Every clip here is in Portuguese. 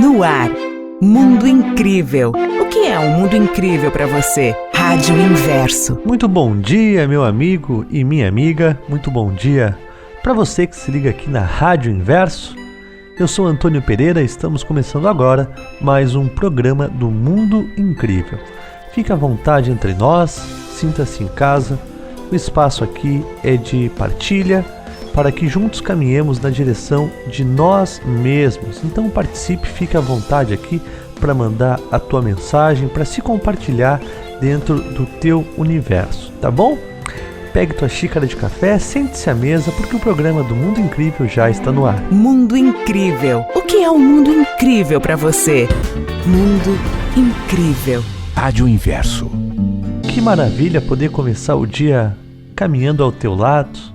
No ar, Mundo Incrível. O que é um mundo incrível para você? Rádio Inverso. Muito bom dia, meu amigo e minha amiga. Muito bom dia para você que se liga aqui na Rádio Inverso. Eu sou Antônio Pereira e estamos começando agora mais um programa do Mundo Incrível. Fique à vontade entre nós, sinta-se em casa. O espaço aqui é de partilha, para que juntos caminhemos na direção de nós mesmos. Então participe, fique à vontade aqui para mandar a tua mensagem, para se compartilhar dentro do teu universo, tá bom? Pegue tua xícara de café, sente-se à mesa, porque o programa do Mundo Incrível já está no ar. Mundo Incrível. O que é um mundo incrível para você? Mundo Incrível. Rádio Inverso. Que maravilha poder começar o dia caminhando ao teu lado,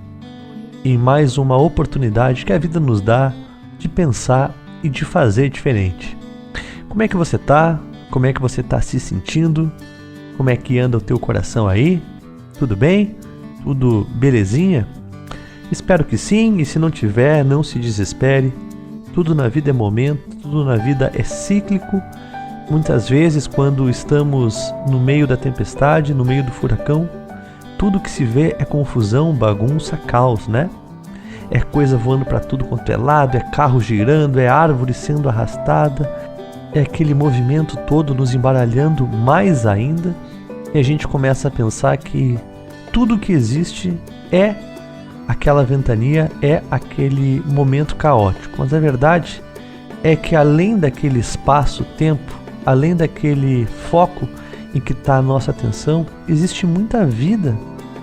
em mais uma oportunidade que a vida nos dá de pensar e de fazer diferente. Como é que você tá? Como é que você tá se sentindo? Como é que anda o teu coração aí? Tudo bem? Tudo belezinha? Espero que sim, e se não tiver, não se desespere. Tudo na vida é momento, tudo na vida é cíclico. Muitas vezes, quando estamos no meio da tempestade, no meio do furacão, tudo que se vê é confusão, bagunça, caos, né? É coisa voando para tudo quanto é lado, é carro girando, é árvore sendo arrastada, é aquele movimento todo nos embaralhando mais ainda, e a gente começa a pensar que tudo que existe é aquela ventania, é aquele momento caótico. Mas a verdade é que além daquele espaço-tempo, além daquele foco em que está a nossa atenção, existe muita vida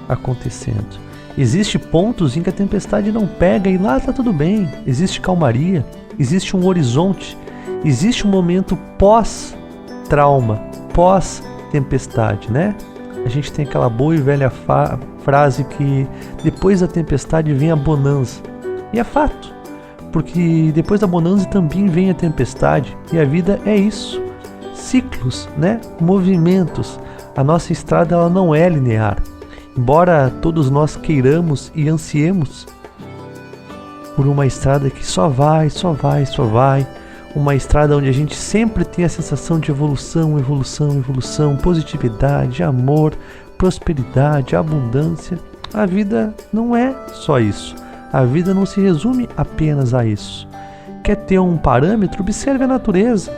acontecendo. Existem pontos em que a tempestade não pega e lá está tudo bem. Existe calmaria, existe um horizonte, existe um momento pós-trauma, pós-tempestade, né? A gente tem aquela boa e velha frase que depois da tempestade vem a bonança. E é fato, porque depois da bonança também vem a tempestade. E a vida é isso. Ciclos, né? Movimentos. A nossa estrada ela não é linear. Embora todos nós queiramos e ansiemos por uma estrada que só vai, uma estrada onde a gente sempre tem a sensação de evolução, positividade, amor, prosperidade, abundância, a vida não é só isso. A vida não se resume apenas a isso. Quer ter um parâmetro? Observe a natureza.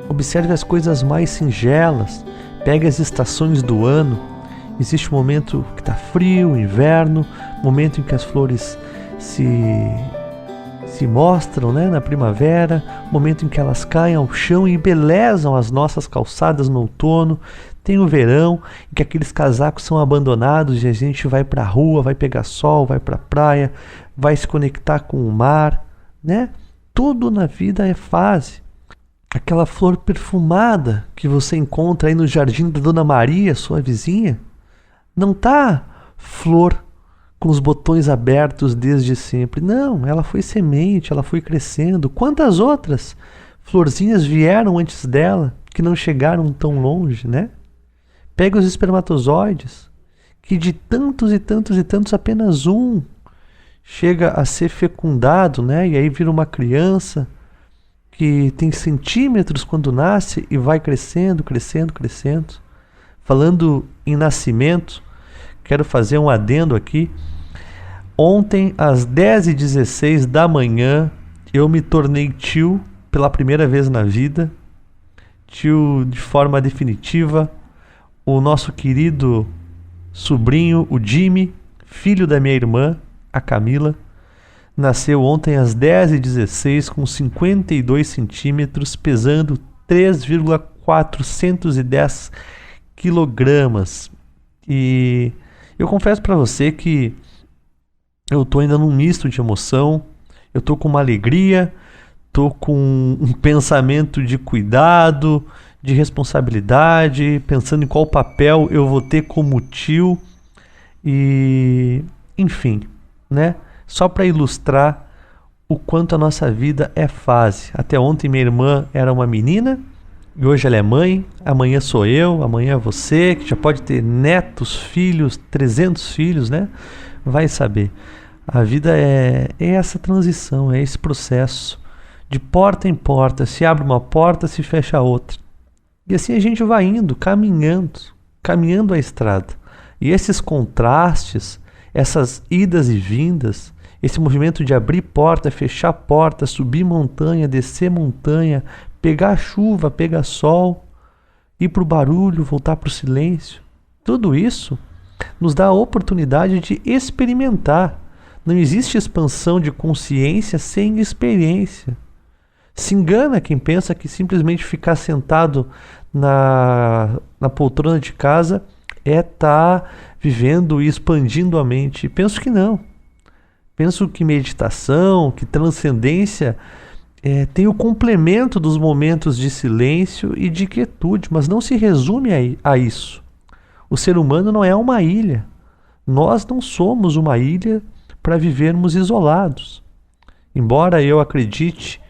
Observe as coisas mais singelas. Pegue as estações do ano. Existe um momento que está frio, inverno, momento em que as flores se mostram, né, na primavera, momento em que elas caem ao chão e embelezam as nossas calçadas no outono. Tem o verão, em que aqueles casacos são abandonados e a gente vai para a rua, vai pegar sol, vai para a praia, vai se conectar com o mar, né? Tudo na vida é fase. Aquela flor perfumada que você encontra aí no jardim da Dona Maria, sua vizinha, não tá flor com os botões abertos desde sempre. Não, ela foi semente, ela foi crescendo. Quantas outras florzinhas vieram antes dela que não chegaram tão longe, né? Pega os espermatozoides, que de tantos e tantos e tantos apenas um chega a ser fecundado, né? E aí vira uma criança que tem centímetros quando nasce e vai crescendo. Falando em nascimento, quero fazer um adendo aqui. Ontem, às 10h16 da manhã, eu me tornei tio pela primeira vez na vida. Tio de forma definitiva. O nosso querido sobrinho, o Jimmy, filho da minha irmã, a Camila, nasceu ontem às 10h16 com 52 centímetros, pesando 3,410 quilogramas. E eu confesso para você que eu tô ainda num misto de emoção. Eu tô com uma alegria, tô com um pensamento de cuidado, de responsabilidade, pensando em qual papel eu vou ter como tio. E, enfim, né? Só para ilustrar o quanto a nossa vida é fase. Até ontem minha irmã era uma menina e hoje ela é mãe. Amanhã sou eu, amanhã é você, que já pode ter netos, filhos, 300 filhos, né? Vai saber. A vida é essa transição, é esse processo De porta em porta, se abre uma porta, se fecha outra. E assim a gente vai indo, caminhando a estrada. E esses contrastes, essas idas e vindas, esse movimento de abrir porta, fechar porta, subir montanha, descer montanha, pegar chuva, pegar sol, ir para o barulho, voltar para o silêncio. Tudo isso nos dá a oportunidade de experimentar. Não existe expansão de consciência sem experiência. Se engana quem pensa que simplesmente ficar sentado na poltrona de casa é estar vivendo e expandindo a mente. Penso que não. Penso que meditação, que transcendência tem o complemento dos momentos de silêncio e de quietude, mas não se resume a isso. O ser humano não é uma ilha. Nós não somos uma ilha para vivermos isolados. Embora eu acredite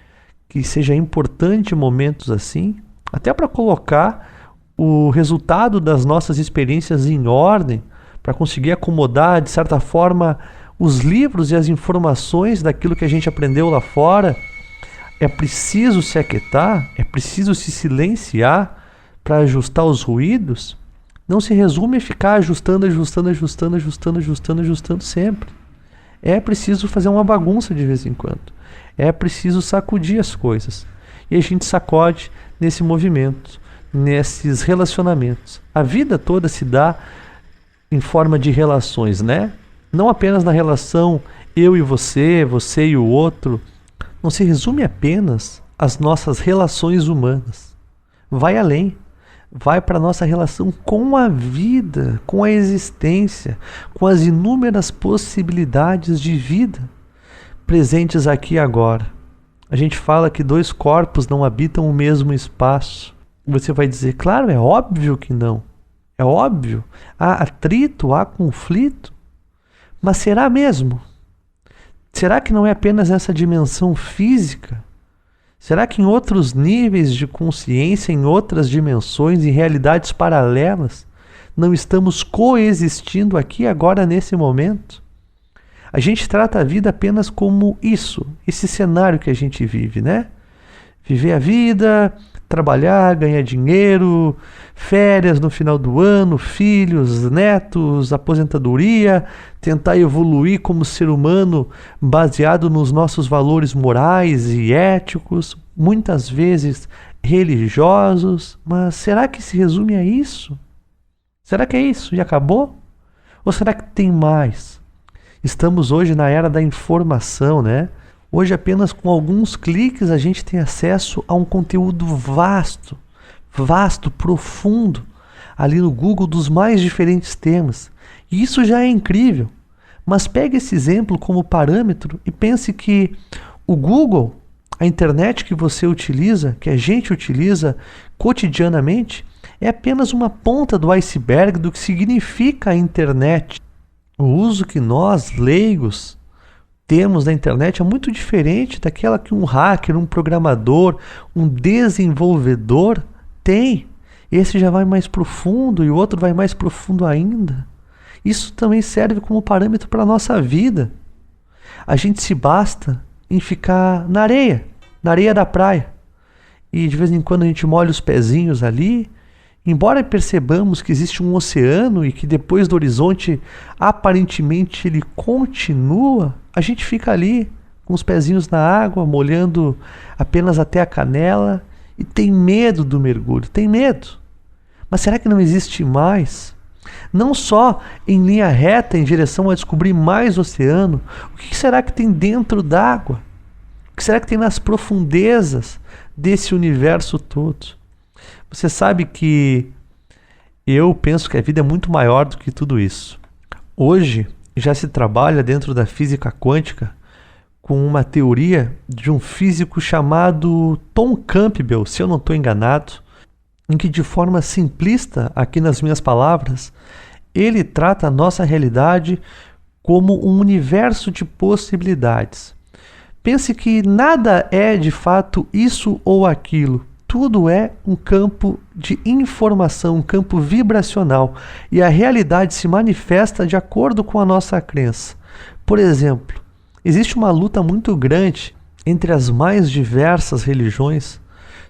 que seja importante momentos assim, até para colocar o resultado das nossas experiências em ordem, para conseguir acomodar, de certa forma, os livros e as informações daquilo que a gente aprendeu lá fora, é preciso se aquietar, é preciso se silenciar para ajustar os ruídos. Não se resume a ficar ajustando sempre. É preciso fazer uma bagunça de vez em quando. É preciso sacudir as coisas. E a gente sacode nesse movimento, nesses relacionamentos. A vida toda se dá em forma de relações, né? Não apenas na relação eu e você e o outro. Não se resume apenas às nossas relações humanas. Vai além. Vai para a nossa relação com a vida, com a existência, com as inúmeras possibilidades de vida presentes aqui e agora. A gente fala que dois corpos não habitam o mesmo espaço. Você vai dizer, claro, é óbvio que não. É óbvio. Há atrito, há conflito. Mas será mesmo? Será que não é apenas essa dimensão física? Será que em outros níveis de consciência, em outras dimensões, em realidades paralelas, não estamos coexistindo aqui agora nesse momento? A gente trata a vida apenas como isso, esse cenário que a gente vive, né? Viver a vida, trabalhar, ganhar dinheiro, férias no final do ano, filhos, netos, aposentadoria, tentar evoluir como ser humano baseado nos nossos valores morais e éticos, muitas vezes religiosos. Mas será que se resume a isso? Será que é isso e acabou? Ou será que tem mais? Estamos hoje na era da informação, né? Hoje apenas com alguns cliques a gente tem acesso a um conteúdo vasto, profundo, ali no Google dos mais diferentes temas. E isso já é incrível. Mas pegue esse exemplo como parâmetro e pense que o Google, a internet que você utiliza, que a gente utiliza cotidianamente, é apenas uma ponta do iceberg do que significa a internet. O uso que nós, leigos, temos da internet é muito diferente daquela que um hacker, um programador, um desenvolvedor tem. Esse já vai mais profundo e o outro vai mais profundo ainda. Isso também serve como parâmetro para a nossa vida. A gente se basta em ficar na areia da praia. E de vez em quando a gente molha os pezinhos ali. Embora percebamos que existe um oceano e que depois do horizonte aparentemente ele continua, a gente fica ali com os pezinhos na água, molhando apenas até a canela e tem medo do mergulho, tem medo. Mas será que não existe mais? Não só em linha reta em direção a descobrir mais oceano, o que será que tem dentro d'água? O que será que tem nas profundezas desse universo todo? Você sabe que eu penso que a vida é muito maior do que tudo isso. Hoje já se trabalha dentro da física quântica com uma teoria de um físico chamado Tom Campbell, se eu não estou enganado, em que de forma simplista, aqui nas minhas palavras, ele trata a nossa realidade como um universo de possibilidades. Pense que nada é de fato isso ou aquilo. Tudo é um campo de informação, um campo vibracional, e a realidade se manifesta de acordo com a nossa crença. Por exemplo, existe uma luta muito grande entre as mais diversas religiões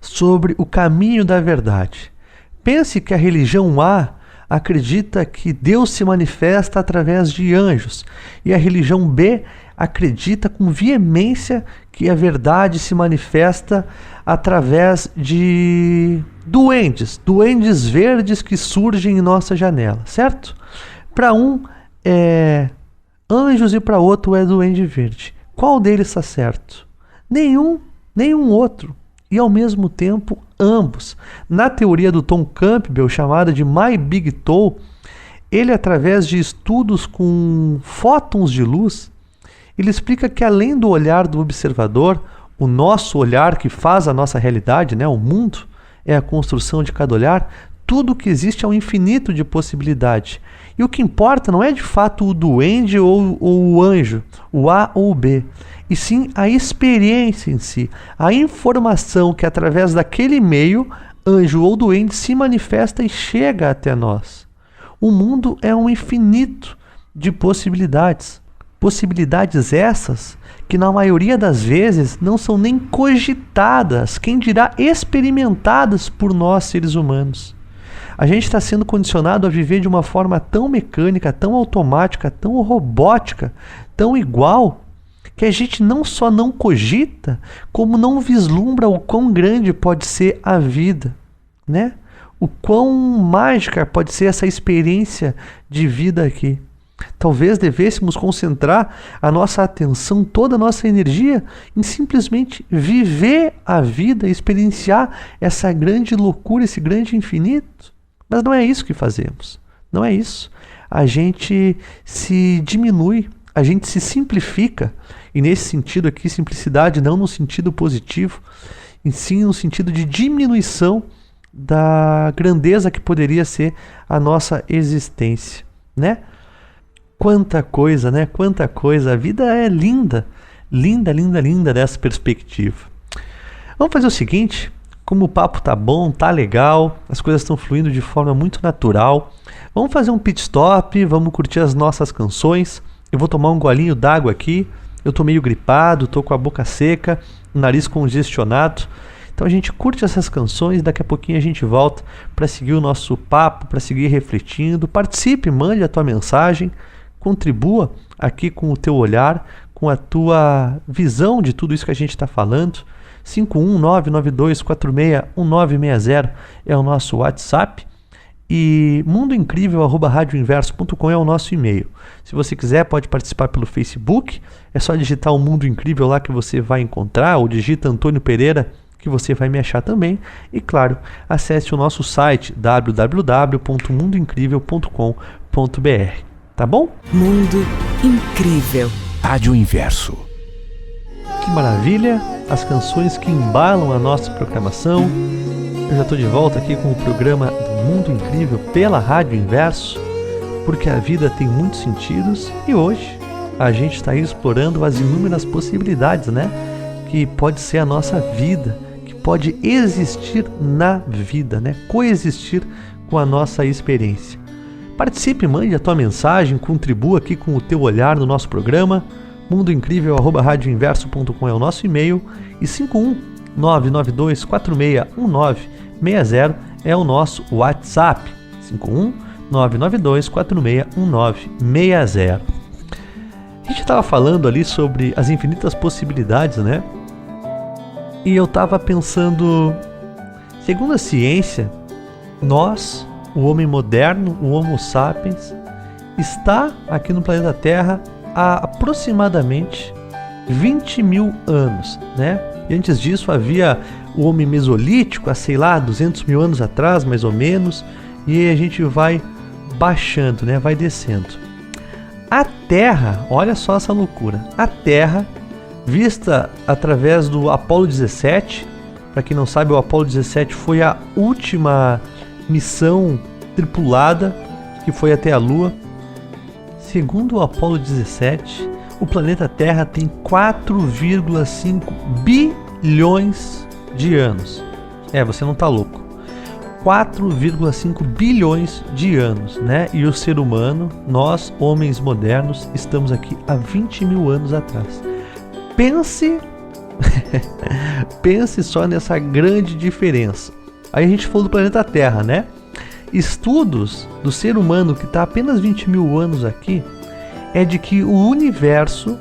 sobre o caminho da verdade. Pense que a religião A acredita que Deus se manifesta através de anjos e a religião B acredita com veemência que a verdade se manifesta através de duendes verdes que surgem em nossa janela, certo? Para um é anjos e para outro é duende verde. Qual deles está certo? Nenhum outro. E ao mesmo tempo, ambos. Na teoria do Tom Campbell, chamada de My Big Toe, ele, através de estudos com fótons de luz, ele explica que além do olhar do observador, o nosso olhar que faz a nossa realidade, né, o mundo, é a construção de cada olhar, tudo que existe é um infinito de possibilidade. E o que importa não é de fato o duende ou o anjo, o A ou o B, e sim a experiência em si, a informação que através daquele meio, anjo ou duende, se manifesta e chega até nós. O mundo é um infinito de possibilidades. Possibilidades essas que na maioria das vezes não são nem cogitadas, quem dirá experimentadas por nós seres humanos. A gente está sendo condicionado a viver de uma forma tão mecânica, tão automática, tão robótica, tão igual, que a gente não só não cogita, como não vislumbra o quão grande pode ser a vida, né? O quão mágica pode ser essa experiência de vida aqui. Talvez devêssemos concentrar a nossa atenção, toda a nossa energia em simplesmente viver a vida, experienciar essa grande loucura, esse grande infinito. Mas não é isso que fazemos. Não é isso. A gente se diminui, a gente se simplifica. E nesse sentido aqui, simplicidade não no sentido positivo, e sim no sentido de diminuição da grandeza que poderia ser a nossa existência, né? Quanta coisa, né? Quanta coisa. A vida é linda. Linda, linda, linda dessa perspectiva. Vamos fazer o seguinte, como o papo tá bom, tá legal, as coisas estão fluindo de forma muito natural. Vamos fazer um pit stop, vamos curtir as nossas canções. Eu vou tomar um golinho d'água aqui. Eu tô meio gripado, tô com a boca seca, o nariz congestionado. Então a gente curte essas canções, daqui a pouquinho a gente volta para seguir o nosso papo, para seguir refletindo. Participe, mande a tua mensagem, contribua aqui com o teu olhar, com a tua visão de tudo isso que a gente está falando. 51992461960 é o nosso WhatsApp. E mundoincrível@radioinverso.com é o nosso e-mail. Se você quiser, pode participar pelo Facebook. É só digitar o Mundo Incrível lá que você vai encontrar, ou digita Antônio Pereira que você vai me achar também. E claro, acesse o nosso site www.mundoincrível.com.br. Tá bom? Mundo Incrível. Rádio Inverso. Que maravilha! As canções que embalam a nossa programação. Eu já estou de volta aqui com o programa do Mundo Incrível pela Rádio Inverso, porque a vida tem muitos sentidos e hoje a gente está aí explorando as inúmeras possibilidades, né? Que pode ser a nossa vida, que pode existir na vida, né? Coexistir com a nossa experiência. Participe, mande a tua mensagem, contribua aqui com o teu olhar no nosso programa. mundoincrível@radioinverso.com é o nosso e-mail e 51992461960 é o nosso WhatsApp. 51992461960. A gente estava falando ali sobre as infinitas possibilidades, né? E eu estava pensando, segundo a ciência, nós, o homem moderno, o Homo sapiens, está aqui no planeta Terra há aproximadamente 20 mil anos, né? E antes disso havia o homem mesolítico, há, sei lá, 200 mil anos atrás, mais ou menos, e a gente vai baixando, né? Vai descendo. A Terra, olha só essa loucura, a Terra, vista através do Apollo 17, para quem não sabe, o Apollo 17 foi a última missão tripulada que foi até a Lua. Segundo o Apollo 17, o planeta Terra tem 4,5 bilhões de anos. Você não tá louco. 4,5 bilhões de anos, né? E o ser humano, nós, homens modernos, estamos aqui há 20 mil anos atrás. Pense Pense só nessa grande diferença. Aí a gente falou do planeta Terra, né? Estudos do ser humano que está apenas 20 mil anos aqui é de que o universo,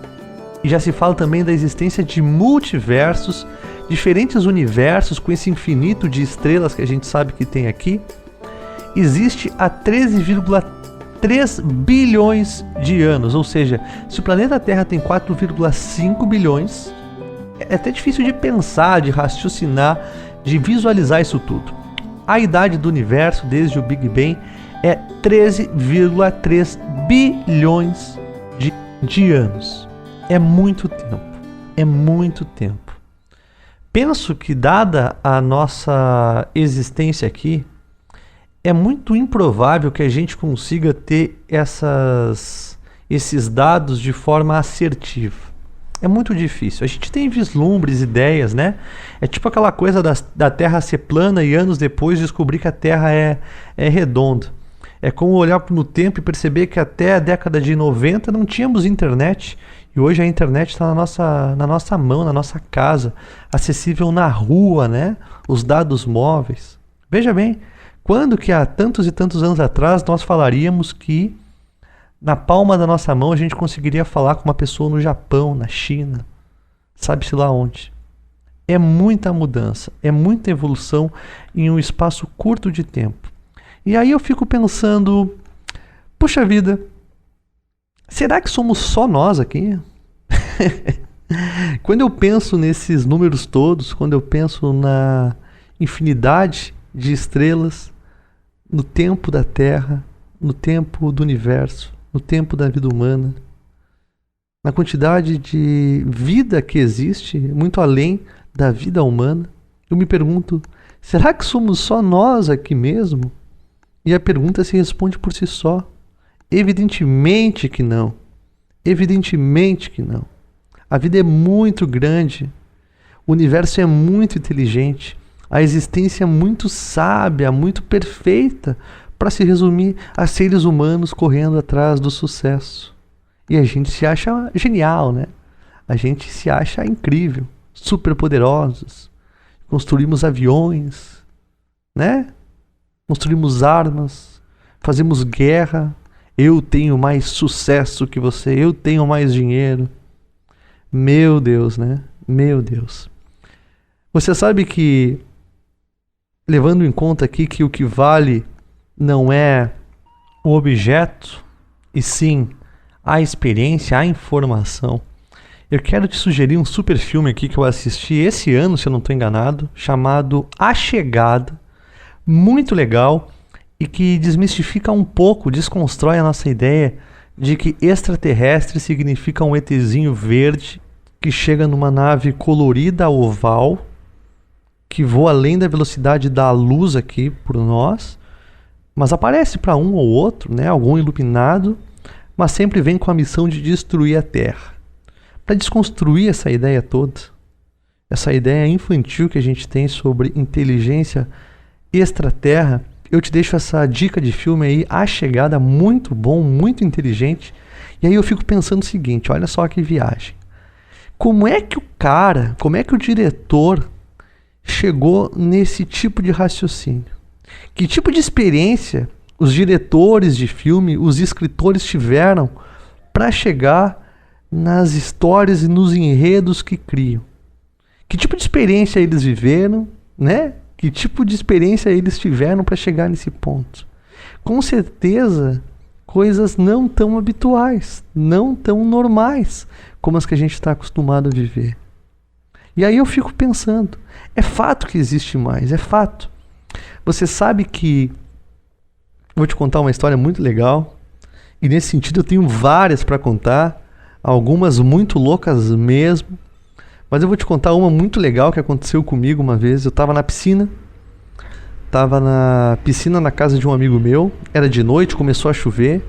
e já se fala também da existência de multiversos, diferentes universos com esse infinito de estrelas que a gente sabe que tem aqui, existe há 13,3 bilhões de anos. Ou seja, se o planeta Terra tem 4,5 bilhões, é até difícil de pensar, de raciocinar, de visualizar isso tudo. A idade do universo, desde o Big Bang, é 13,3 bilhões de anos. É muito tempo. É muito tempo. Penso que, dada a nossa existência aqui, é muito improvável que a gente consiga ter esses dados de forma assertiva. É muito difícil. A gente tem vislumbres, ideias, né? É tipo aquela coisa da Terra ser plana e anos depois descobrir que a Terra é redonda. É como olhar no tempo e perceber que até a década de 90 não tínhamos internet. E hoje a internet está na nossa mão, na nossa casa, acessível na rua, né? Os dados móveis. Veja bem, quando que há tantos e tantos anos atrás nós falaríamos que na palma da nossa mão a gente conseguiria falar com uma pessoa no Japão, na China, sabe-se lá onde. É muita mudança, é muita evolução em um espaço curto de tempo. E aí eu fico pensando, puxa vida, será que somos só nós aqui? Quando eu penso nesses números todos, quando eu penso na infinidade de estrelas, no tempo da Terra, no tempo do universo, no tempo da vida humana, na quantidade de vida que existe, muito além da vida humana, eu me pergunto, será que somos só nós aqui mesmo? E a pergunta se responde por si só. Evidentemente que não. Evidentemente que não. A vida é muito grande, o universo é muito inteligente, a existência é muito sábia, muito perfeita, para se resumir a seres humanos correndo atrás do sucesso. E a gente se acha genial, né? A gente se acha incrível, super poderosos. Construímos aviões, né? Construímos armas, fazemos guerra. Eu tenho mais sucesso que você, eu tenho mais dinheiro. Meu Deus, né? Meu Deus. Você sabe que, levando em conta aqui que o que vale não é o objeto, e sim a experiência, a informação. Eu quero te sugerir um super filme aqui que eu assisti esse ano, se eu não estou enganado, chamado A Chegada. Muito legal e que desmistifica um pouco, desconstrói a nossa ideia de que extraterrestre significa um ETzinho verde que chega numa nave colorida oval que voa além da velocidade da luz aqui por nós, mas aparece para um ou outro, né, algum iluminado, mas sempre vem com a missão de destruir a Terra. Para desconstruir essa ideia toda, essa ideia infantil que a gente tem sobre inteligência extraterra, eu te deixo essa dica de filme aí, A Chegada, muito bom, muito inteligente. E aí eu fico pensando o seguinte, olha só que viagem. Como é que o diretor chegou nesse tipo de raciocínio? Que tipo de experiência os diretores de filme, os escritores tiveram para chegar nas histórias e nos enredos que criam? Que tipo de experiência eles viveram, né? Que tipo de experiência eles tiveram para chegar nesse ponto? Com certeza, coisas não tão habituais, não tão normais como as que a gente está acostumado a viver. E aí eu fico pensando, é fato que existe mais, é fato. Você sabe que, vou te contar uma história muito legal, e nesse sentido eu tenho várias para contar, algumas muito loucas mesmo, mas eu vou te contar uma muito legal que aconteceu comigo uma vez. Eu estava na piscina na casa de um amigo meu, era de noite, começou a chover,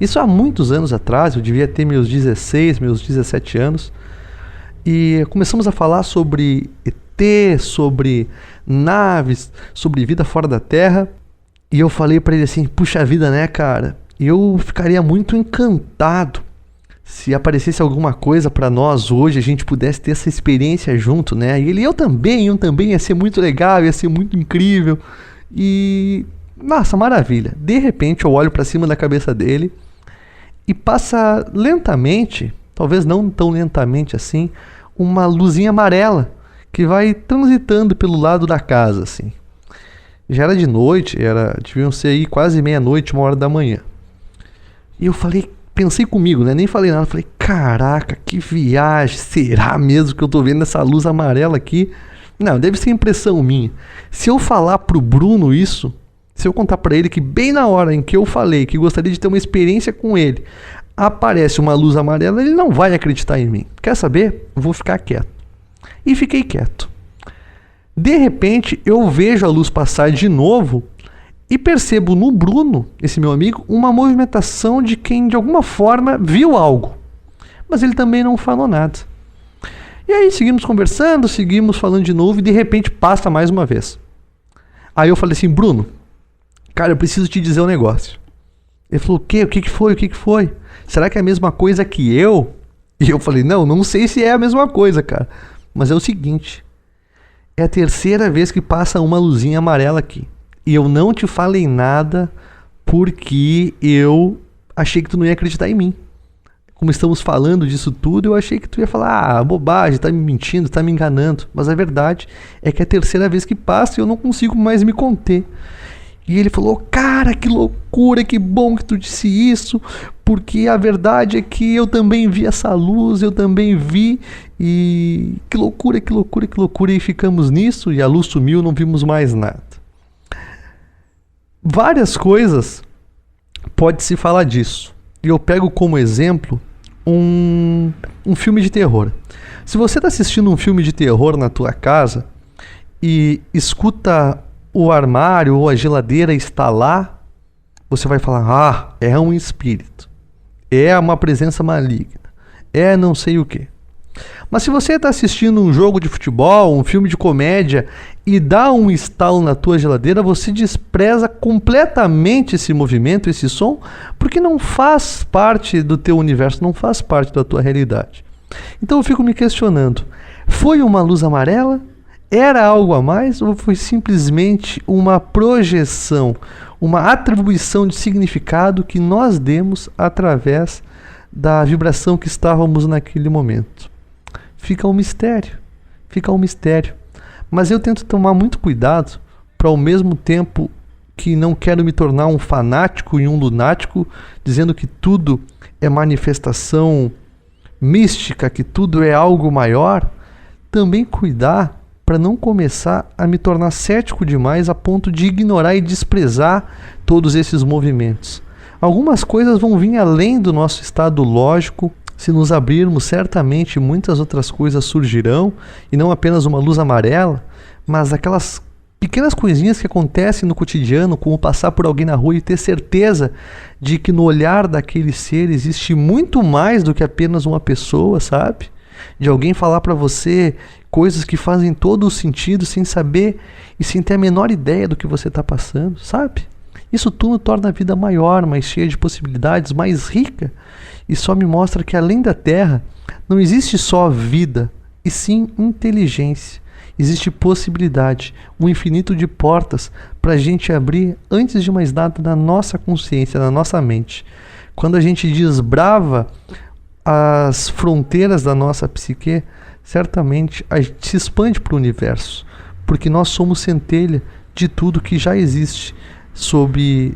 isso há muitos anos atrás, eu devia ter meus 16, meus 17 anos, e começamos a falar sobre ET, sobre naves, sobre vida fora da Terra, e eu falei para ele assim, puxa vida, né, cara, eu ficaria muito encantado se aparecesse alguma coisa pra nós hoje, a gente pudesse ter essa experiência junto, né? E ele, eu também, ia ser muito legal, ia ser muito incrível. E, nossa, maravilha. De repente eu olho pra cima da cabeça dele e passa lentamente, talvez não tão lentamente assim, uma luzinha amarela que vai transitando pelo lado da casa, assim. Já era de noite, deviam ser aí quase meia-noite, 1h da manhã. E eu pensei comigo, né? Nem falei nada. Falei, caraca, que viagem. Será mesmo que eu tô vendo essa luz amarela aqui? Não, deve ser impressão minha. Se eu falar pro Bruno isso, se eu contar pra ele que bem na hora em que eu falei que gostaria de ter uma experiência com ele, aparece uma luz amarela, ele não vai acreditar em mim. Quer saber? Eu vou ficar quieto. E fiquei quieto. De repente, eu vejo a luz passar de novo e percebo no Bruno, esse meu amigo, uma movimentação de quem de alguma forma viu algo. Mas ele também não falou nada. E aí seguimos conversando, seguimos falando de novo e de repente passa mais uma vez. Aí eu falei assim, Bruno, cara, eu preciso te dizer um negócio. Ele falou, o quê? O que foi? O que foi? Será que é a mesma coisa que eu? E eu falei, não sei se é a mesma coisa, cara. Mas é o seguinte, é a terceira vez que passa uma luzinha amarela aqui. E eu não te falei nada porque eu achei que tu não ia acreditar em mim. Como estamos falando disso tudo, eu achei que tu ia falar, bobagem, tá me mentindo, tá me enganando. Mas a verdade é que é a terceira vez que passa e eu não consigo mais me conter. E ele falou, cara, que loucura, que bom que tu disse isso, porque a verdade é que eu também vi essa luz, eu também vi, e que loucura, e ficamos nisso, e a luz sumiu, não vimos mais nada. Várias coisas pode-se falar disso. E eu pego como exemplo um filme de terror. Se você está assistindo um filme de terror na tua casa e escuta o armário ou a geladeira está lá, você vai falar, é um espírito, é uma presença maligna, é não sei o que. Mas se você está assistindo um jogo de futebol, um filme de comédia e dá um estalo na tua geladeira, você despreza completamente esse movimento, esse som, porque não faz parte do teu universo, não faz parte da tua realidade. Então eu fico me questionando, foi uma luz amarela? Era algo a mais ou foi simplesmente uma projeção, uma atribuição de significado que nós demos através da vibração que estávamos naquele momento? Fica um mistério. Mas eu tento tomar muito cuidado para, ao mesmo tempo que não quero me tornar um fanático e um lunático, dizendo que tudo é manifestação mística, que tudo é algo maior, também cuidar para não começar a me tornar cético demais a ponto de ignorar e desprezar todos esses movimentos. Algumas coisas vão vir além do nosso estado lógico. Se nos abrirmos, certamente muitas outras coisas surgirão, e não apenas uma luz amarela, mas aquelas pequenas coisinhas que acontecem no cotidiano, como passar por alguém na rua e ter certeza de que no olhar daquele ser existe muito mais do que apenas uma pessoa, sabe? De alguém falar para você coisas que fazem todo o sentido sem saber e sem ter a menor ideia do que você está passando, sabe? Isso tudo torna a vida maior, mais cheia de possibilidades, mais rica, e só me mostra que além da Terra não existe só vida, e sim inteligência. Existe possibilidade, um infinito de portas para a gente abrir antes de mais nada na nossa consciência, na nossa mente. Quando a gente desbrava as fronteiras da nossa psique, certamente a gente se expande para o universo, porque nós somos centelha de tudo que já existe,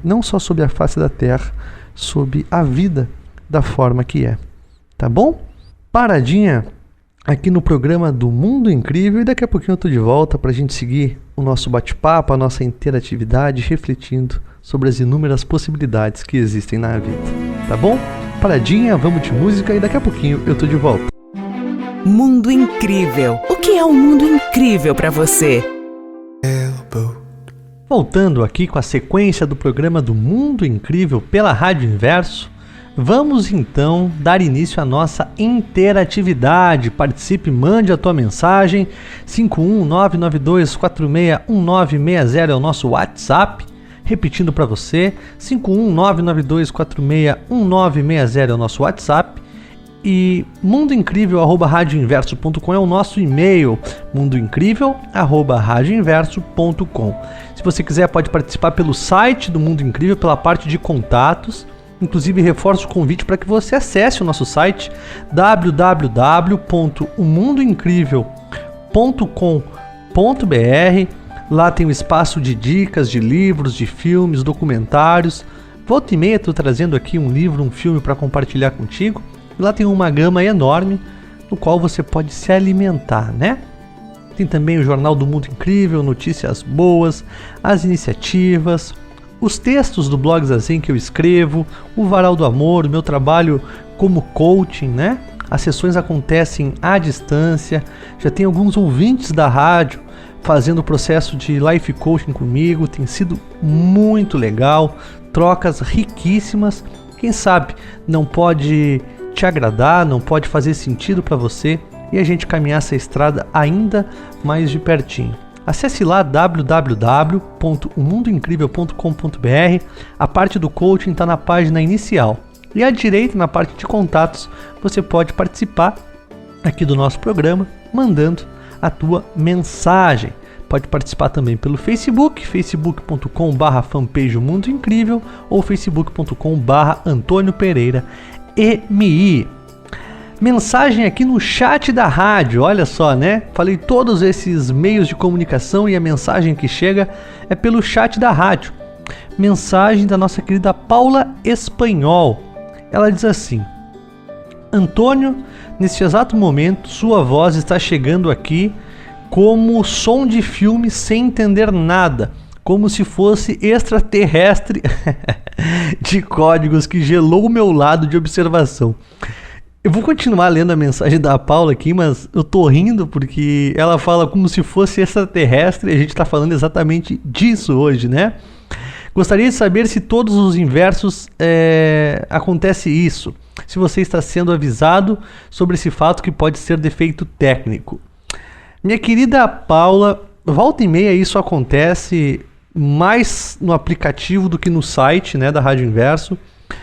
não só sobre a face da Terra, sobre a vida da forma que é. Tá bom? Paradinha aqui no programa do Mundo Incrível, e daqui a pouquinho eu tô de volta para a gente seguir o nosso bate-papo, a nossa interatividade, refletindo sobre as inúmeras possibilidades que existem na vida. Tá bom? Paradinha, vamos de música e daqui a pouquinho eu tô de volta. Mundo Incrível. O que é um mundo incrível para você? Voltando aqui com a sequência do programa do Mundo Incrível pela Rádio Inverso, vamos então dar início à nossa interatividade. Participe, mande a tua mensagem. 51992461960 é o nosso WhatsApp. Repetindo para você, 51992461960 é o nosso WhatsApp. E mundoincrível@radioinverso.com é o nosso e-mail, mundoincrível@radioinverso.com. Se você quiser, pode participar pelo site do Mundo Incrível, pela parte de contatos. Inclusive, reforço o convite para que você acesse o nosso site www.omundoincrível.com.br. Lá tem um espaço de dicas de livros, de filmes, documentários. Volta e meia estou trazendo aqui um livro, um filme para compartilhar contigo. Lá tem uma gama enorme no qual você pode se alimentar, né? Tem também o Jornal do Mundo Incrível, notícias boas, as iniciativas, os textos do blog Zazen que eu escrevo, o Varal do Amor, o meu trabalho como coaching, né? As sessões acontecem à distância, já tem alguns ouvintes da rádio fazendo o processo de life coaching comigo, tem sido muito legal, trocas riquíssimas. Quem sabe não pode te agradar, não pode fazer sentido para você e a gente caminhar essa estrada ainda mais de pertinho. Acesse lá www.omundoincrível.com.br. A parte do coaching está na página inicial. E à direita, na parte de contatos, você pode participar aqui do nosso programa, mandando a tua mensagem. Pode participar também pelo Facebook, facebook.com/fanpage Mundo Incrível ou facebook.com/Antônio Pereira MI. Mensagem aqui no chat da rádio, olha só, né? Falei todos esses meios de comunicação e a mensagem que chega é pelo chat da rádio. Mensagem da nossa querida Paula Espanhol. Ela diz assim: Antônio, neste exato momento, sua voz está chegando aqui como som de filme sem entender nada, como se fosse extraterrestre de códigos que gelou o meu lado de observação. Eu vou continuar lendo a mensagem da Paula aqui, mas eu tô rindo porque ela fala como se fosse extraterrestre e a gente tá falando exatamente disso hoje, né? Gostaria de saber se todos os inversos acontece isso, se você está sendo avisado sobre esse fato que pode ser defeito técnico. Minha querida Paula, volta e meia isso acontece mais no aplicativo do que no site, né, da Rádio Inverso.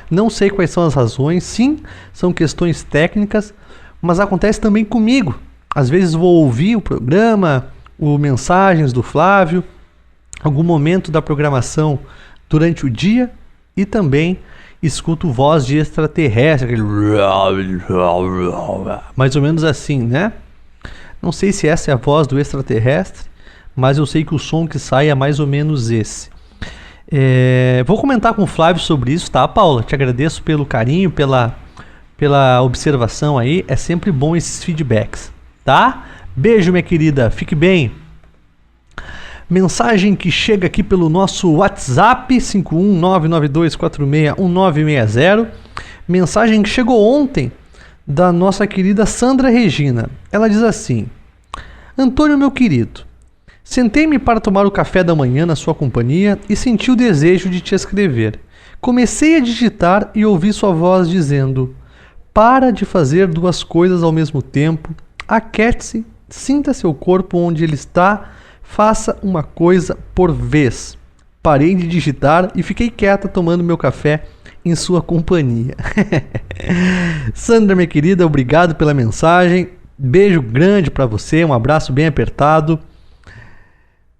Não sei quais são as razões, sim, são questões técnicas, mas acontece também comigo. Às vezes vou ouvir o programa, mensagens do Flávio, algum momento da programação durante o dia e também escuto voz de extraterrestre, mais ou menos assim, né? Não sei se essa é a voz do extraterrestre, mas eu sei que o som que sai é mais ou menos esse. Vou comentar com o Flávio sobre isso, tá, Paula? Te agradeço pelo carinho, pela observação aí. É sempre bom esses feedbacks, tá? Beijo, minha querida. Fique bem. Mensagem que chega aqui pelo nosso WhatsApp 51992461960. Mensagem que chegou ontem da nossa querida Sandra Regina. Ela diz assim: Antônio, meu querido, sentei-me para tomar o café da manhã na sua companhia e senti o desejo de te escrever. Comecei a digitar e ouvi sua voz dizendo: para de fazer duas coisas ao mesmo tempo, aquiete-se, sinta seu corpo onde ele está, faça uma coisa por vez. Parei de digitar e fiquei quieta tomando meu café em sua companhia. Sandra, minha querida, obrigado pela mensagem. Beijo grande para você, um abraço bem apertado.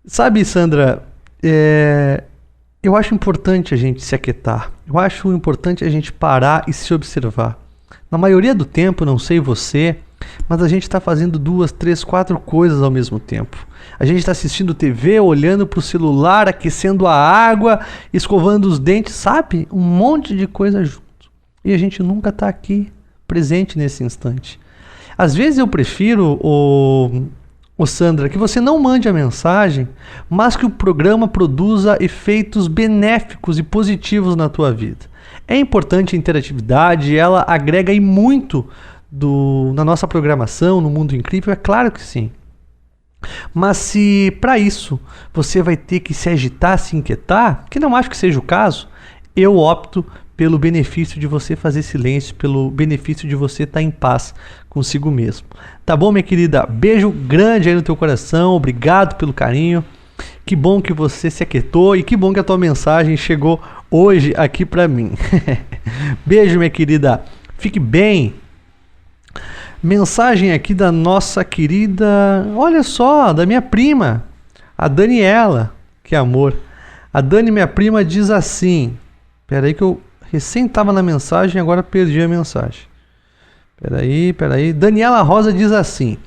Sabe, Sandra, eu acho importante a gente se aquietar. Eu acho importante a gente parar e se observar. Na maioria do tempo, não sei você, mas a gente está fazendo 2, 3, 4 coisas ao mesmo tempo. A gente está assistindo TV, olhando para o celular, aquecendo a água, escovando os dentes, sabe? Um monte de coisa junto. E a gente nunca está aqui presente nesse instante. Às vezes eu prefiro, Sandra, que você não mande a mensagem, mas que o programa produza efeitos benéficos e positivos na tua vida. É importante a interatividade, ela agrega aí muito na nossa programação, no Mundo Incrível, é claro que sim. Mas se para isso você vai ter que se agitar, se inquietar, que não acho que seja o caso, eu opto pelo benefício de você fazer silêncio, pelo benefício de você estar em paz consigo mesmo. Tá bom, minha querida? Beijo grande aí no teu coração, obrigado pelo carinho. Que bom que você se aquietou e que bom que a tua mensagem chegou hoje aqui para mim. Beijo, minha querida. Fique bem. Mensagem aqui da nossa querida, olha só, da minha prima, a Daniela. Que amor. A Dani, minha prima, diz assim. Espera aí que eu recém estava na mensagem e agora perdi a mensagem. Espera aí. Daniela Rosa diz assim.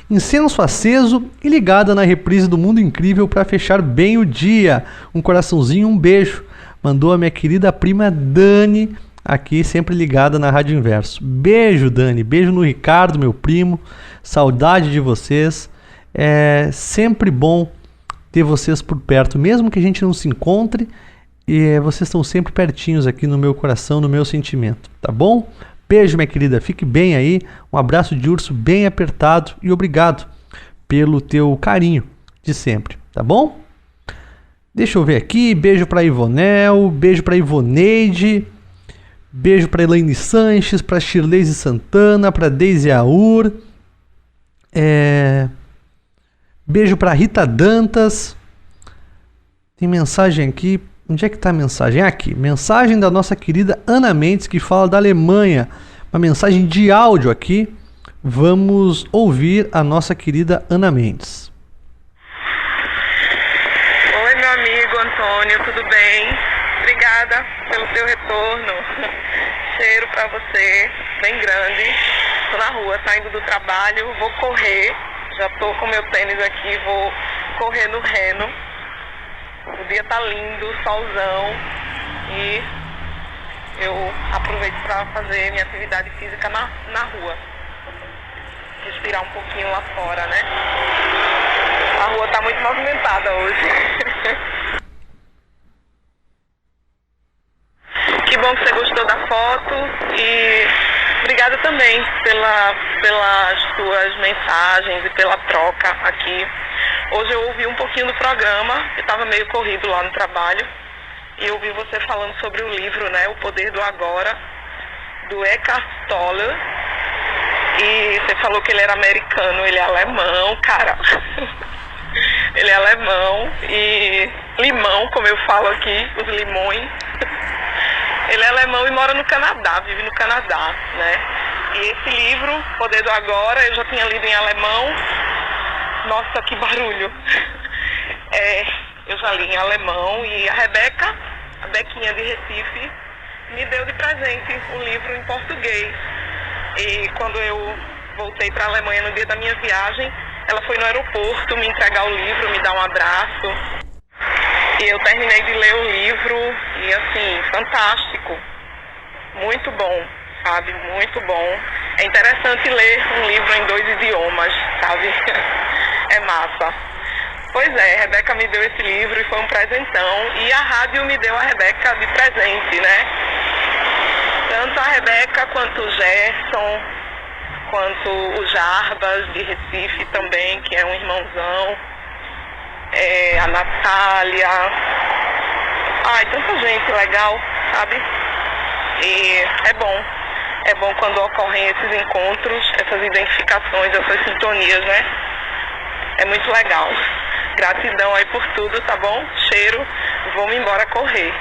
Incenso aceso e ligada na reprise do Mundo Incrível para fechar bem o dia. Um coraçãozinho, um beijo. Mandou a minha querida prima Dani, aqui sempre ligada na Rádio Inverso. Beijo, Dani. Beijo no Ricardo, meu primo. Saudade de vocês. É sempre bom ter vocês por perto, mesmo que a gente não se encontre, vocês estão sempre pertinhos aqui no meu coração, no meu sentimento, tá bom? Beijo, minha querida, fique bem aí, um abraço de urso bem apertado e obrigado pelo teu carinho de sempre, tá bom? Deixa eu ver aqui, beijo pra Ivonel, beijo pra Ivoneide, beijo pra Elaine Sanches, pra Shirley Santana, pra Deise Aur, beijo pra Rita Dantas. Tem mensagem aqui. Onde é que tá a mensagem? Aqui. Mensagem da nossa querida Ana Mendes, que fala da Alemanha. Uma mensagem de áudio aqui. Vamos ouvir a nossa querida Ana Mendes. Oi, meu amigo Antônio, tudo bem? Obrigada pelo teu retorno. Cheiro pra você, bem grande. Tô na rua, saindo do trabalho, vou correr. Já tô com meu tênis aqui, vou correr no Reno. O dia tá lindo, solzão. E eu aproveito para fazer minha atividade física na rua. Respirar um pouquinho lá fora, né? A rua tá muito movimentada hoje. Que bom que você gostou da foto e obrigada também pelas suas mensagens e pela troca aqui. Hoje eu ouvi um pouquinho do programa, eu estava meio corrido lá no trabalho, e eu ouvi você falando sobre o livro, né, O Poder do Agora, do Eckhart Tolle, e você falou que ele era americano, ele é alemão, cara. Ele é alemão e limão, como eu falo aqui, os limões. Ele é alemão e mora no Canadá, vive no Canadá, né? E esse livro, Poder do Agora, eu já tinha lido em alemão. Nossa, que barulho! Eu já li em alemão e a Rebeca, a Bequinha de Recife, me deu de presente o livro em português. E quando eu voltei para a Alemanha no dia da minha viagem, ela foi no aeroporto me entregar o livro, me dar um abraço. E eu terminei de ler o livro e, assim, fantástico. Muito bom, sabe? Muito bom. É interessante ler um livro em 2 idiomas, sabe? É massa. Pois é, a Rebeca me deu esse livro e foi um presentão. E a rádio me deu a Rebeca de presente, né? Tanto a Rebeca quanto o Gerson, quanto o Jarbas de Recife também, que é um irmãozão. A Natália. Ai, tanta gente legal, sabe? E é bom quando ocorrem esses encontros, essas identificações, essas sintonias, né? É muito legal. Gratidão aí por tudo, tá bom? Cheiro, vou-me embora correr.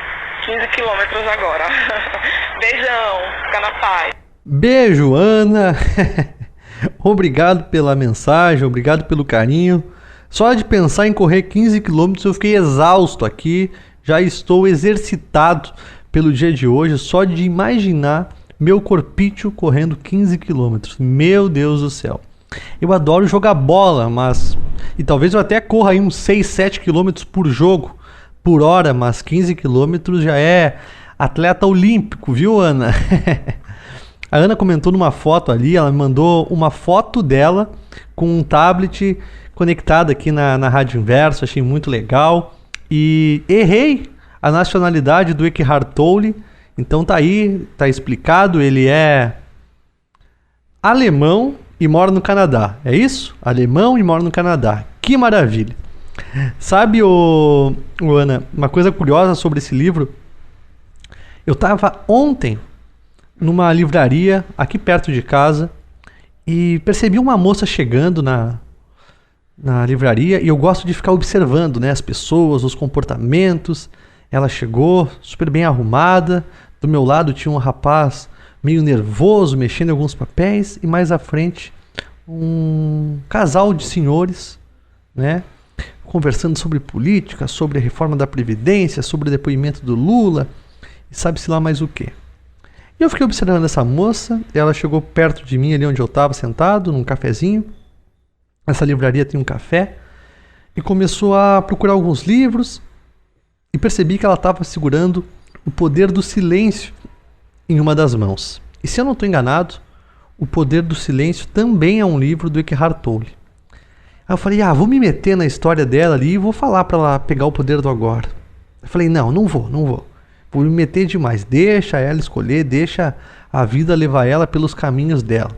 15 quilômetros agora. Beijão, fica na paz. Beijo, Ana. Obrigado pela mensagem, obrigado pelo carinho. Só de pensar em correr 15 quilômetros eu fiquei exausto aqui. Já estou exercitado pelo dia de hoje, só de imaginar meu corpício correndo 15 quilômetros. Meu Deus do céu. Eu adoro jogar bola, e talvez eu até corra aí uns 6, 7 quilômetros por jogo, por hora, mas 15 quilômetros já é atleta olímpico, viu, Ana? A Ana comentou numa foto ali, ela me mandou uma foto dela com um tablet conectado aqui na Rádio Inverso, achei muito legal. E errei a nacionalidade do Eckhart Tolle, então tá aí, tá explicado, ele é alemão e mora no Canadá, é isso? Alemão e mora no Canadá, que maravilha! Sabe, Ana, uma coisa curiosa sobre esse livro, eu tava ontem numa livraria aqui perto de casa e percebi uma moça chegando na livraria e eu gosto de ficar observando, né, as pessoas, os comportamentos. Ela chegou super bem arrumada, do meu lado tinha um rapaz meio nervoso, mexendo em alguns papéis, e mais à frente um casal de senhores, né, conversando sobre política, sobre a reforma da Previdência, sobre o depoimento do Lula, e sabe-se lá mais o quê. E eu fiquei observando essa moça, ela chegou perto de mim ali onde eu estava sentado, num cafezinho. Essa livraria tem um café, e começou a procurar alguns livros, e percebi que ela estava segurando O Poder do Silêncio em uma das mãos. E se eu não estou enganado, O Poder do Silêncio também é um livro do Eckhart Tolle. Aí eu falei, vou me meter na história dela ali e vou falar para ela pegar o poder do agora. Eu falei, não vou. Vou me meter demais, deixa ela escolher, deixa a vida levar ela pelos caminhos dela.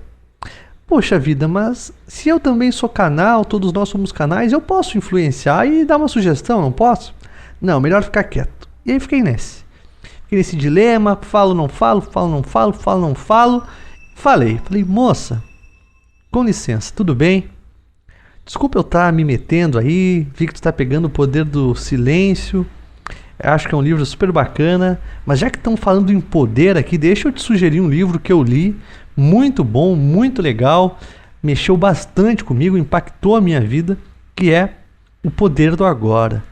Poxa vida, mas se eu também sou canal, todos nós somos canais, eu posso influenciar e dar uma sugestão, não posso? Não, melhor ficar quieto. E aí fiquei nesse dilema, falo, não falo. Falei, moça, com licença, tudo bem? Desculpa eu estar me metendo aí, vi que tu está pegando O Poder do Silêncio, eu acho que é um livro super bacana, mas já que estão falando em poder aqui, deixa eu te sugerir um livro que eu li, muito bom, muito legal, mexeu bastante comigo, impactou a minha vida, que é O Poder do Agora.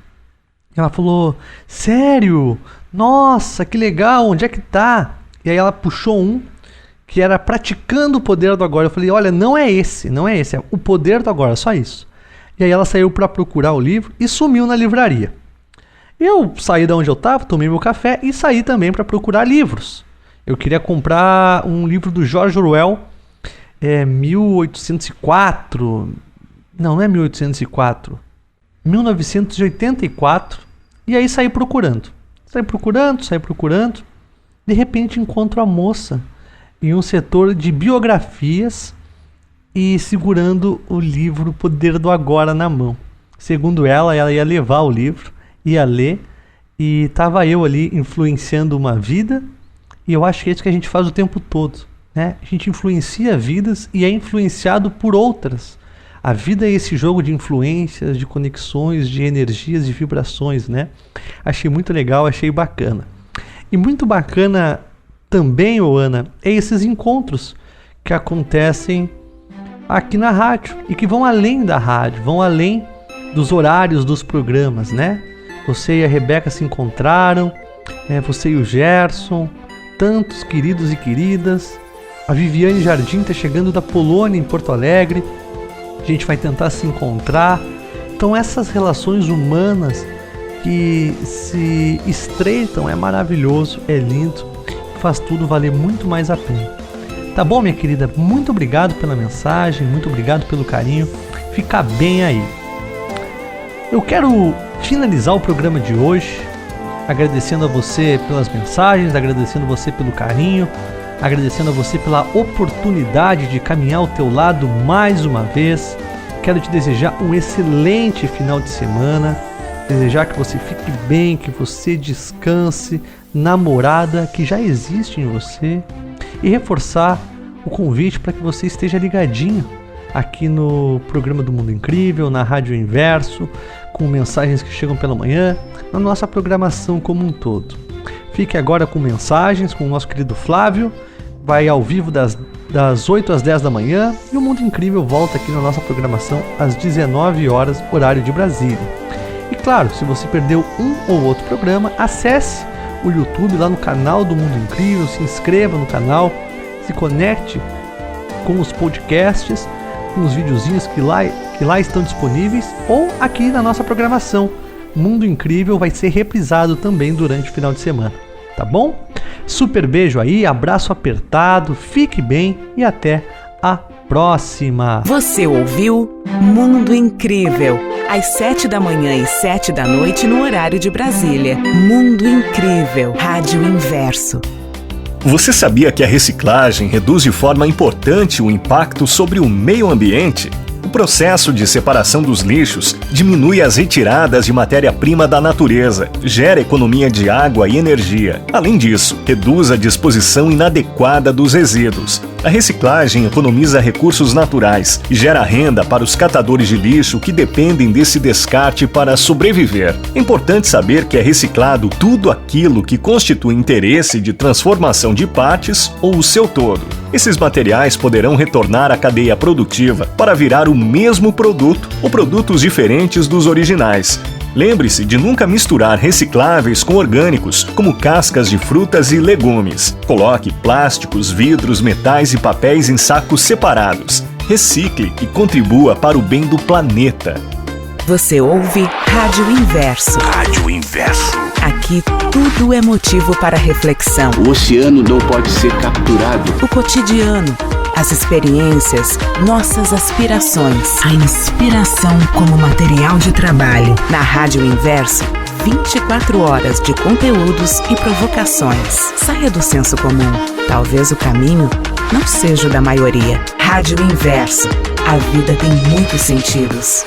Ela falou, sério? Nossa, que legal, onde é que tá? E aí ela puxou um que era Praticando o Poder do Agora. Eu falei, olha, não é esse, é O Poder do Agora, só isso. E aí ela saiu para procurar o livro e sumiu na livraria. Eu saí da onde eu estava, tomei meu café e saí também para procurar livros. Eu queria comprar um livro do George Orwell, 1804, não é 1804, 1984, e aí saí procurando. De repente encontro a moça em um setor de biografias e segurando o livro Poder do Agora na mão. Segundo ela ia levar o livro, ia ler, e estava eu ali influenciando uma vida, e eu acho que é isso que a gente faz o tempo todo, né? A gente influencia vidas e é influenciado por outras. A vida é esse jogo de influências, de conexões, de energias, de vibrações, né? Achei muito legal, achei bacana. E muito bacana também, Ana, é esses encontros que acontecem aqui na rádio e que vão além da rádio, vão além dos horários dos programas, né? Você e a Rebeca se encontraram, você e o Gerson, tantos queridos e queridas. A Viviane Jardim está chegando da Polônia, em Porto Alegre. A gente vai tentar se encontrar. Então essas relações humanas que se estreitam é maravilhoso, é lindo, faz tudo valer muito mais a pena. Tá bom, minha querida? Muito obrigado pela mensagem, muito obrigado pelo carinho. Fica bem aí. Eu quero finalizar o programa de hoje agradecendo a você pelas mensagens, agradecendo a você pelo carinho, agradecendo a você pela oportunidade de caminhar ao teu lado mais uma vez. Quero te desejar um excelente final de semana, desejar que você fique bem, que você descanse na morada que já existe em você e reforçar o convite para que você esteja ligadinho aqui no programa do Mundo Incrível, na Rádio Inverso, com mensagens que chegam pela manhã, na nossa programação como um todo. Fique agora com mensagens com o nosso querido Flávio, vai ao vivo das 8 às 10 da manhã, e o Mundo Incrível volta aqui na nossa programação às 19 horas, horário de Brasília. E claro, se você perdeu um ou outro programa, acesse o YouTube lá no canal do Mundo Incrível, se inscreva no canal, se conecte com os podcasts, com os videozinhos que lá estão disponíveis, ou aqui na nossa programação. Mundo Incrível vai ser reprisado também durante o final de semana, tá bom? Super beijo aí, abraço apertado, fique bem e até a próxima. Você ouviu Mundo Incrível, às 7 da manhã e 7 da noite no horário de Brasília. Mundo Incrível, Rádio Inverso. Você sabia que a reciclagem reduz de forma importante o impacto sobre o meio ambiente? processo de separação dos lixos diminui as retiradas de matéria-prima da natureza, gera economia de água e energia. Além disso, reduz a disposição inadequada dos resíduos. A reciclagem economiza recursos naturais e gera renda para os catadores de lixo que dependem desse descarte para sobreviver. É importante saber que é reciclado tudo aquilo que constitui interesse de transformação de partes ou o seu todo. Esses materiais poderão retornar à cadeia produtiva para virar o mesmo produto ou produtos diferentes dos originais. Lembre-se de nunca misturar recicláveis com orgânicos, como cascas de frutas e legumes. Coloque plásticos, vidros, metais e papéis em sacos separados. Recicle e contribua para o bem do planeta. Você ouve Rádio Inverso. Rádio Inverso. Aqui tudo é motivo para reflexão. O oceano não pode ser capturado. O cotidiano, as experiências, nossas aspirações. A inspiração como material de trabalho. Na Rádio Inverso, 24 horas de conteúdos e provocações. Saia do senso comum. Talvez o caminho não seja o da maioria. Rádio Inverso. A vida tem muitos sentidos.